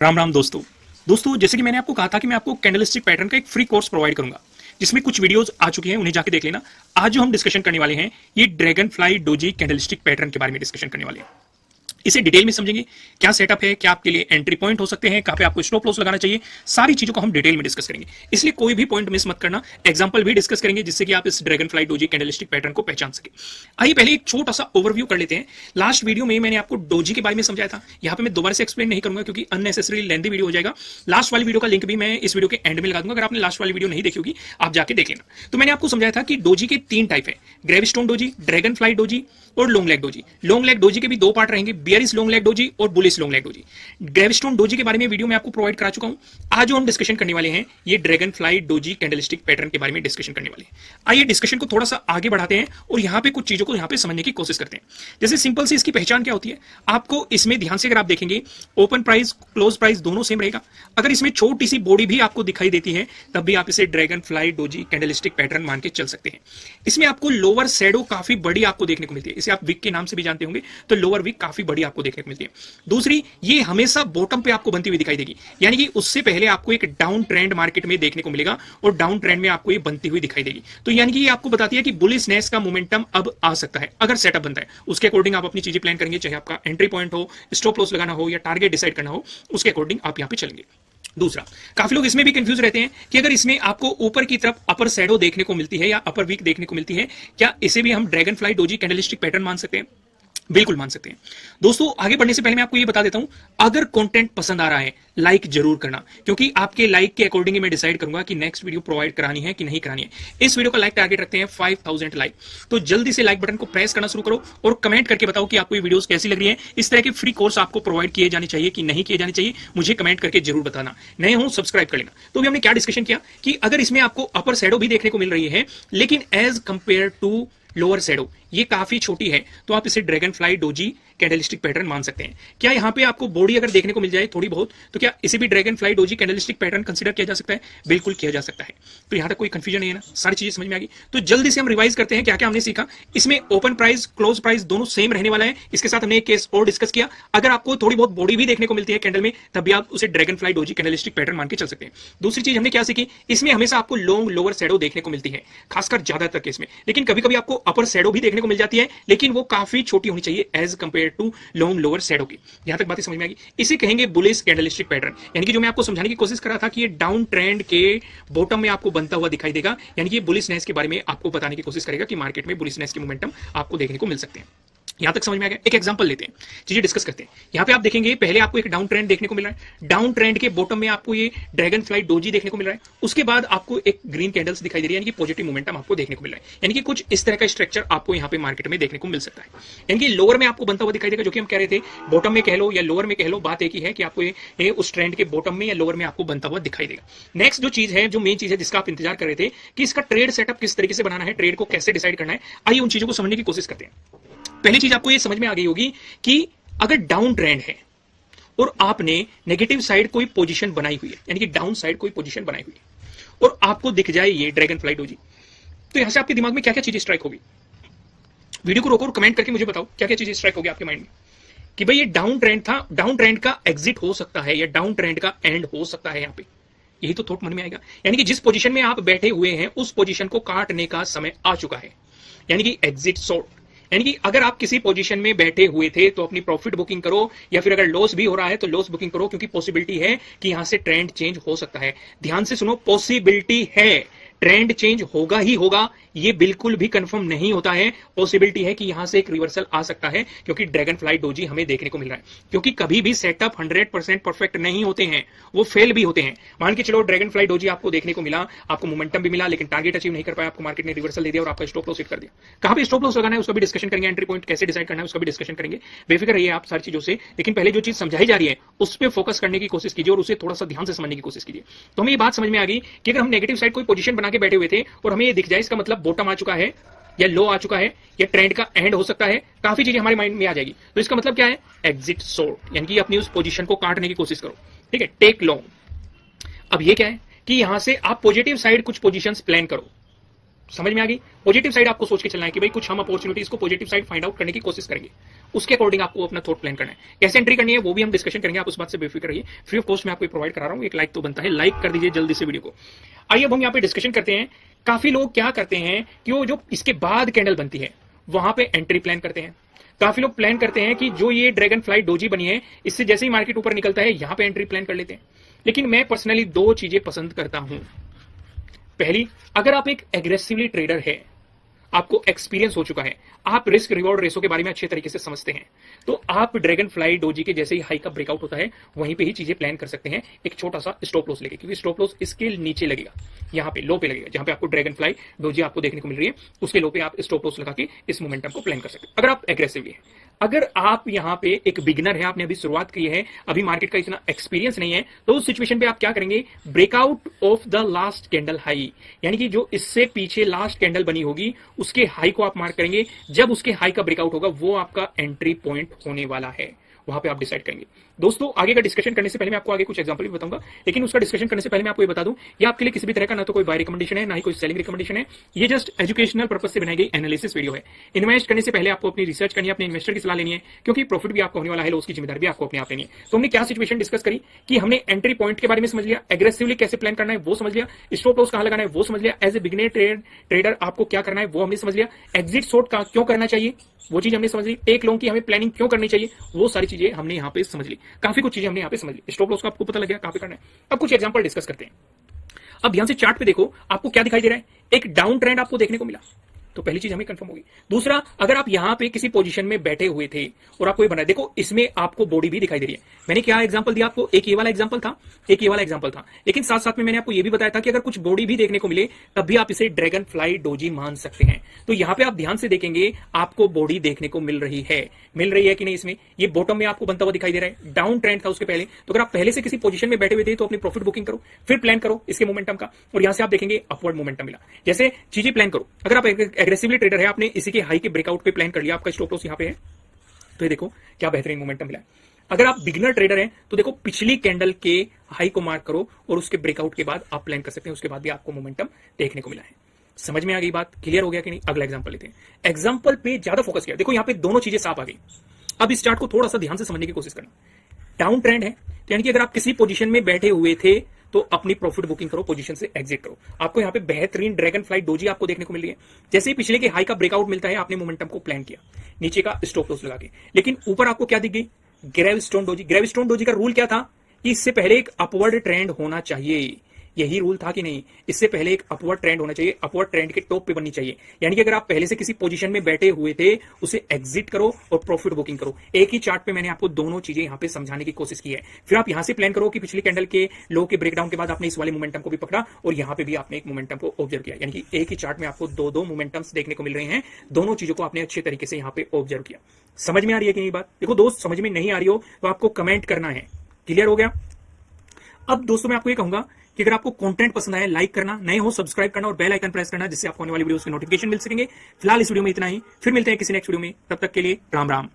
राम राम दोस्तों जैसे कि मैंने आपको कहा था कि मैं आपको कैंडलस्टिक पैटर्न का एक फ्री कोर्स प्रोवाइड करूंगा जिसमें कुछ वीडियोस आ चुके हैं, उन्हें जाके देख लेना। आज जो हम डिस्कशन करने वाले हैं ये dragon fly doji candlestick pattern के बारे में डिस्कशन करने वाले हैं। इसे डिटेल में समझेंगे, क्या सेटअप है, क्या आपके लिए एंट्री पॉइंट हो सकते हैं, कहां पे आपको स्टॉप लॉस लगाना चाहिए, सारी चीजों को हम डिटेल में डिस्कस करेंगे। इसलिए कोई भी पॉइंट मिस मत करना। एग्जांपल भी डिस्कस करेंगे जिससे कि आप इस dragon fly doji candlestick pattern को पहचान सके। आइए पहले एक छोटा सा ओवरव्यू कर लेते हैं। लास्ट वीडियो में मैंने आपको डोजी के बारे में समझाया था, यहां पे मैं दोबारा से एक्सप्लेन नहीं करूंगा क्योंकि अननेसेसरी लेंथी वीडियो हो जाएगा। लास्ट वाली वीडियो का लिंक भी मैं इस वीडियो के एंड में लगा दूंगा, अगर आपने लास्ट वाली वीडियो नहीं देखी होगी आप जाके देख लेना। तो मैंने आपको समझाया था कि डोजी के 3 टाइप है, gravestone doji, dragonfly doji और long leg doji. Long leg doji के भी 2 पार्ट रहेंगे, बियरिश लॉन्ग लेग डोजी और bullish long leg doji. Gravestone doji के बारे में वीडियो में आपको प्रोवाइड करा चुका हूं। आज जो हम डिस्कशन करने वाले हैं ये dragon fly doji candlestick pattern के बारे में डिस्कशन करने वाले हैं। आइए डिस्कशन को थोड़ा सा आगे बढ़ाते हैं और यहां पे कुछ चीजों को यहां पे समझने की कोशिश करते हैं। जैसे सिंपल सी इसकी पहचान क्या होती है, आपको इसमें ध्यान से अगर आप देखेंगे ओपन प्राइस क्लोज प्राइस दोनों सेम रहेगा। अगर इसमें छोटी सी बॉडी भी आपको दिखाई देती है तब भी आप इसे dragonfly doji candlestick pattern मान के चल सकते हैं। इसमें आपको लोअर शैडो काफी बड़ी आपको देखने को मिलती है, इसे आप विक के नाम से भी जानते होंगे, तो लोअर विक काफी बड़ी आपको देखने को मिलती है। दूसरी, ये हमेशा बॉटम पे आपको बनती हुई दिखाई देगी, यानी कि उससे पहले आपको एक डाउन ट्रेंड मार्केट में देखने को मिलेगा और डाउन ट्रेंड में आपको ये बनती हुई दिखाई देगी। तो यानी कि ये आपको बताती है कि बुलिशनेस का मोमेंटम अब आ सकता है। अगर सेटअप बनता है उसके अकॉर्डिंग आप अपनी चीजें प्लान करेंगे, चाहे आपका एंट्री पॉइंट हो, स्टॉप लॉस लगाना हो या टारगेट डिसाइड करना हो, उसके अकॉर्डिंग आप यहां पे चलेंगे। दूसरा, काफी लोग इसमें भी कंफ्यूज रहते हैं कि अगर इसमें आपको ऊपर की तरफ अपर शैडो देखने को मिलती है या अपर वीक देखने को मिलती है, क्या इसे भी हम dragon fly doji candlestick pattern मान सकते हैं? बिल्कुल मान सकते हैं। दोस्तों आगे बढ़ने से पहले मैं आपको ये बता देता हूं, अगर कंटेंट पसंद आ रहा है लाइक जरूर करना, क्योंकि आपके लाइक के अकॉर्डिंग ही मैं डिसाइड करूंगा कि नेक्स्ट वीडियो प्रोवाइड करानी है कि नहीं करानी है। इस वीडियो का लाइक टारगेट रखते हैं 5000 लाइक, तो जल्दी से लाइक बटन को प्रेस करना शुरू करो और कमेंट करके बताओ कि आपको ये वीडियोस कैसी लग रही है। इस तरह के फ्री कोर्स आपको प्रोवाइड किए जाने चाहिए कि नहीं किए जाने चाहिए, मुझे कमेंट करके जरूर बताना। नए हो सब्सक्राइब कर लेना। तो अभी हमने क्या डिस्कशन किया कि अगर इसमें आपको अपर शैडो भी देखने को मिल रही है लेकिन as compared to lower shadow ये काफी छोटी है, तो आप इसे dragonfly doji candlestick pattern मान सकते हैं। क्या यहां पे आपको बॉडी अगर देखने को मिल जाए थोड़ी बहुत, तो क्या इसे भी dragon fly doji candlestick pattern consider किया जा सकता है? बिल्कुल किया जा सकता है। तो यहां तक कोई कंफ्यूजन नहीं है ना, सारी चीजें समझ में आ गई। तो जल्दी से हम रिवाइज करते हैं क्या क्या हमने सीखा। इसमें ओपन प्राइस क्लोज प्राइस दोनों सेम रहने वाला है। इसके साथ हमने एक केस और डिस्कस किया, अगर आपको थोड़ी बहुत बॉडी भी देखने को मिलती है कैंडल में तब भी आप उसे dragon fly doji candlestick pattern मान के चल सकते हैं। दूसरी चीज हमने क्या सीखी, इसमें हमेशा आपको लॉन्ग लोअर शैडो देखने को मिलती है, खासकर ज्यादातर केस में, लेकिन कभी कभी आपको अपर शैडो भी देखने को मिल जाती है, लेकिन वो काफी छोटी होनी चाहिए as compared to long lower shadow की। यहां तक बातें समझ में आ गई। इसे कहेंगे बुलिश कैंडलस्टिक पैटर्न, यानी कि जो मैं आपको समझाने की कोशिश कर रहा था कि ये डाउन ट्रेंड के बॉटम में आपको बनता हुआ दिखाई देगा, यानी कि ये बुलिशनेस के बारे में आपको बताने की कोशिश करेगा कि मार्केट में बुलिशनेस के मोमेंटम आपको देखने को मिल सकते हैं। यहां तक समझ में आ गया। एक एग्जांपल लेते हैं, चीजें डिस्कस करते हैं। यहां पे आप देखेंगे पहले आपको एक डाउन ट्रेंड देखने को मिल रहा है, डाउन ट्रेंड के बॉटम में आपको ये ड्रैगन फ्लाई डोजी देखने को मिल रहा है, उसके बाद आपको एक ग्रीन कैंडल्स दिखाई दे रही है, यानी कि पॉजिटिव मोमेंटम आपको देखने को मिल रहा है, यानी कि कुछ इस तरह का स्ट्रक्चर आपको यहां पे मार्केट में देखने को मिल सकता है। यानी कि लोअर में आपको बनता हुआ दिखाई देगा, जो कि हम कह रहे थे बॉटम में कह लो या लोअर में कह लो, बात एक ही है कि आपको ये उस ट्रेंड के बॉटम में या लोअर में आपको बनता हुआ दिखाई देगा। नेक्स्ट जो चीज है, जो मेन चीज है जिसका आप इंतजार कर रहे थे कि इसका ट्रेड सेटअप किस तरीके से बनाना है, ट्रेड को कैसे डिसाइड करना है, आइए उन चीजों को समझने की कोशिश करते हैं। पहली चीज आपको ये समझ में आ गई होगी कि अगर डाउन ट्रेंड है और आपने नेगेटिव साइड कोई पोजीशन बनाई हुई है, यानी कि डाउन साइड कोई पोजीशन बनाई हुई है और आपको दिख जाए ये ड्रैगन फ्लाई डोजी, तो यहां से आपके दिमाग में क्या क्या चीजें स्ट्राइक होगी? वीडियो को रोको और कमेंट करके मुझे बताओ क्या क्या चीजें स्ट्राइक होगी आपके माइंड में कि भाई ये डाउन ट्रेंड था, डाउन ट्रेंड का एग्जिट हो सकता है या डाउन ट्रेंड का एंड हो सकता है। यहां पे यही तो थॉट मन में आएगा, यानी कि जिस पोजीशन में आप बैठे हुए हैं उस पोजीशन को काटने का समय आ चुका है, यानी कि एग्जिट शॉर्ट। यानी कि अगर आप किसी पोजीशन में बैठे हुए थे तो अपनी प्रॉफिट बुकिंग करो, या फिर अगर लॉस भी हो रहा है तो लॉस बुकिंग करो, क्योंकि पॉसिबिलिटी है कि यहां से ट्रेंड चेंज हो सकता है। ध्यान से सुनो, पॉसिबिलिटी है, ट्रेंड चेंज होगा ही होगा, ये बिल्कुल भी कंफर्म नहीं होता है। पॉसिबिलिटी है कि यहां से एक रिवर्सल आ सकता है, क्योंकि ड्रैगन फ्लाई डोजी हमें देखने को मिल रहा है। क्योंकि कभी भी सेटअप 100% परफेक्ट नहीं होते हैं, वो फेल भी होते हैं। मान के चलो ड्रैगन फ्लाई डोजी आपको देखने को मिला, आपको मोमेंटम भी मिला, लेकिन टारगेट अचीव नहीं कर पाया, आपको मार्केट ने रिवर्सल दे दिया और आपका स्टॉप लॉस हिट कर दिया। कहां पे स्टॉप लॉस लगाना है उसका भी डिस्कशन करेंगे, एंट्री पॉइंट कैसे डिसाइड करना है उसका भी डिस्कशन करेंगे। बेफिक्र रहिए आप सारी चीजों से, लेकिन पहले जो चीज समझाई जा रही है उस पर फोकस करने की कोशिश कीजिए और उसे थोड़ा सा ध्यान से समझने की कोशिश कीजिए। तो हमें ये बात समझ में आ गई कि अगर हम नेगेटिव साइड कोई पोजीशन बना के बैठे हुए थे और हमें ये दिख जाए, इसका मतलब बॉटम आ चुका है या लो आ चुका है या ट्रेंड का एंड हो सकता है, काफी चीजें हमारे माइंड में आ जाएगी। तो इसका मतलब क्या है? एग्जिट शॉर्ट, यानी कि अपनी उस पोजीशन को काटने की कोशिश करो, ठीक है, टेक लॉन्ग। अब ये क्या है कि यहां से आप पॉजिटिव साइड कुछ पोजीशंस प्लान करो, समझ में आ गई। पॉजिटिव साइड आपको सोच के चलना है कि भाई कुछ हम अपॉर्चुनिटीज को पॉजिटिव साइड फाइंड आउट करने की कोशिश करेंगे, उसके अकॉर्डिंग आपको अपना थॉट प्लान करना है। कैसे एंट्री करनी है वो भी हम डिस्कशन करेंगे, आप उस बात से बेफिक्र रहिए। फ्री ऑफ कॉस्ट में आपको प्रोवाइड करा रहा हूँ, एक लाइक तो बनता है, लाइक कर दीजिए जल्दी से वीडियो को। आइए अब हम यहाँ पे डिस्कशन करते हैं। काफी लोग क्या करते हैं कि वो जो इसके बाद कैंडल बनती है वहां पे एंट्री प्लान करते हैं। काफी लोग प्लान करते हैं कि जो ये ड्रैगन फ्लाई डोजी बनी है इससे जैसे ही मार्केट ऊपर निकलता है यहां पे एंट्री प्लान कर लेते हैं। लेकिन मैं पर्सनली दो चीजें पसंद करता हूं। पहली, अगर आप एक एग्रेसिवली ट्रेडर है, आपको एक्सपीरियंस हो चुका है, आप रिस्क रिवॉर्ड रेशो के बारे में अच्छे तरीके से समझते हैं, तो आप ड्रैगन फ्लाई डोजी के जैसे ही हाई का ब्रेकआउट होता है वहीं पे ही चीजें प्लान कर सकते हैं, एक छोटा सा स्टॉप लॉस लेके, क्योंकि स्टॉप लॉस इसके नीचे लगेगा, यहाँ पे लो पे लगेगा, जहां पे आपको ड्रैगन फ्लाई डोजी आपको देखने को मिल रही है उसके लो पे आप स्टॉप लॉस लगा के इस मोमेंटम को प्लान कर सकते हैं, अगर आप एग्रेसिवली है। अगर आप यहाँ पे एक बिगिनर है, आपने अभी शुरुआत की है, अभी मार्केट का इतना एक्सपीरियंस नहीं है, तो उस सिचुएशन पे आप क्या करेंगे, breakout of the last candle high, यानी कि जो इससे पीछे लास्ट कैंडल बनी होगी उसके हाई को आप मार्क करेंगे। जब उसके हाई का ब्रेकआउट होगा वो आपका एंट्री पॉइंट होने वाला है, वहां पे आप डिसाइड करेंगे। दोस्तों आगे का डिस्कशन करने से पहले मैं आपको आगे कुछ एग्जांपल भी बताऊंगा, लेकिन उसका डिस्कशन करने से पहले मैं आपको ये बता दूं, ये आपके लिए किसी भी तरह का ना तो कोई बाय रिकमेंडेशन है, ना ही कोई सेलिंग रिकमेंडेशन है, ये जस्ट एजुकेशनल पर्पस से बनाई गई एनालिसिस वीडियो है। इन्वेस्ट करने से पहले आपको अपनी रिसर्च करनी है, अपने इन्वेस्टर की सलाह लेनी है, क्योंकि प्रॉफिट भी आपको होने वाला है, लॉस की जिम्मेदारी भी आपको अपने आप लेनी है। तो हमने क्या सिचुएशन डिस्कस करी कि हमने एंट्री पॉइंट के बारे में समझ लिया, एग्रेसिवली कैसे प्लान करना है वो समझ लिया, स्टॉप लॉस कहां लगाना है वो समझ लिया, एज ए बिगिनर ट्रेडर आपको क्या करना है वो हमने समझ लिया, एग्जिट शॉर्ट का क्यों करना चाहिए वो चीज हमने समझ ली, टेक लॉन्ग की हमें प्लानिंग क्यों करनी चाहिए वो सारी चीजें हमने यहाँ पे समझ ली, काफी कुछ चीजें हमने यहाँ पे समझ ली, स्टॉप लॉस का आपको पता लग गया कहां पे करना है। अब कुछ एग्जांपल डिस्कस करते हैं। अब ध्यान से चार्ट पे देखो, आपको क्या दिखाई दे रहा है, एक डाउन ट्रेंड आपको देखने को मिला, तो पहली चीज हमें कंफर्म होगी। दूसरा, अगर आप यहां पे किसी पोजीशन में बैठे हुए थे और आपको ये बना, देखो इसमें आपको बॉडी भी दिखाई दे रही है। मैंने क्या एग्जांपल दिया आपको, एक ये वाला एग्जांपल था, एक ये वाला एग्जांपल था, लेकिन साथ साथ में मैंने आपको ये भी बताया था कि अगर कुछ बॉडी भी देखने को मिले तब भी आप इसे ड्रैगन फ्लाई डोजी मान सकते हैं। तो यहां पे आप ध्यान से देखेंगे, आपको बॉडी देखने को मिल रही है कि नहीं, इसमें ये बॉटम में आपको बनता हुआ दिखाई दे रहा है, डाउन ट्रेंड था उसके पहले। तो अगर आप पहले से किसी पोजीशन में बैठे हुए थे तो अपनी प्रॉफिट बुकिंग करो, फिर प्लान करो इसके मोमेंटम का, और यहां से आप देखेंगे अपवर्ड मोमेंटम मिला। जैसे चीजें प्लान करो, अगर आप एग्रेसिवली ट्रेडर है, आपने इसी के हाई के ब्रेकआउट पे प्लान कर लिया, आपका स्टॉप लॉस यहां पे है, तो ये देखो क्या बेहतरीन मोमेंटम मिला है। अगर आप बिगिनर ट्रेडर हैं तो देखो पिछली कैंडल के हाई को मार्क करो और उसके ब्रेकआउट के बाद आप प्लान कर सकते हैं, उसके बाद भी आपको मोमेंटम देखने को मिला है। समझ में आ गई बात, क्लियर हो गया कि नहीं। अगला एग्जांपल लेते हैं, एग्जांपल पे ज्यादा फोकस किया, देखो यहां पे दोनों चीजें साफ आ गई। अब इस चार्ट को थोड़ा सा ध्यान से समझने की कोशिश करना, डाउन ट्रेंड है, तो यानी कि अगर आप किसी पोजीशन में बैठे हुए थे तो अपनी प्रॉफिट बुकिंग करो, पोजीशन से एग्जिट करो। आपको यहाँ पे बेहतरीन ड्रैगन फ्लाई डोजी आपको देखने को मिल रही है। जैसे ही पिछले के हाई का ब्रेकआउट मिलता है, आपने मोमेंटम को प्लान किया नीचे का स्टॉप लॉस लगा के, लेकिन ऊपर आपको क्या दिख गई, ग्रेवस्टोन डोजी। ग्रेवस्टोन डोजी का रूल क्या था कि इससे पहले एक अपवर्ड ट्रेंड होना चाहिए, यही रूल था कि नहीं, इससे पहले एक अपवर्ड ट्रेंड होना चाहिए, अपवर्ड ट्रेंड के टॉप पे बननी चाहिए। यानी कि अगर आप पहले से किसी पोजीशन में बैठे हुए थे उसे एग्जिट करो और प्रॉफिट बुकिंग करो। एक ही चार्ट पे मैंने आपको दोनों चीजें यहां पे समझाने की कोशिश की है। फिर आप यहां से प्लान करो कि पिछली कैंडल के लो के ब्रेकडाउन के बाद आपने इस वाले मोमेंटम को भी पकड़ा और यहां पे भी आपने एक मोमेंटम को ऑब्जर्व किया, यानी कि एक ही चार्ट में आपको दो मोमेंटम्स देखने को मिल रहे हैं, दोनों चीजों को आपने अच्छे तरीके से यहां पे ऑब्जर्व किया। समझ में आ रही है कि नहीं बात। देखो दोस्त, समझ में नहीं आ रही हो तो आपको कमेंट करना है, क्लियर हो गया। अब दोस्तों मैं आपको ये कहूंगा कि अगर आपको कंटेंट पसंद आया लाइक करना, नए हो सब्सक्राइब करना और बेल आइकन प्रेस करना, जिससे आपको आने वाली वीडियोस के नोटिफिकेशन मिल सकेंगे। फिलहाल इस वीडियो में इतना ही, फिर मिलते हैं किसी नेक्स्ट वीडियो में, तब तक के लिए राम राम।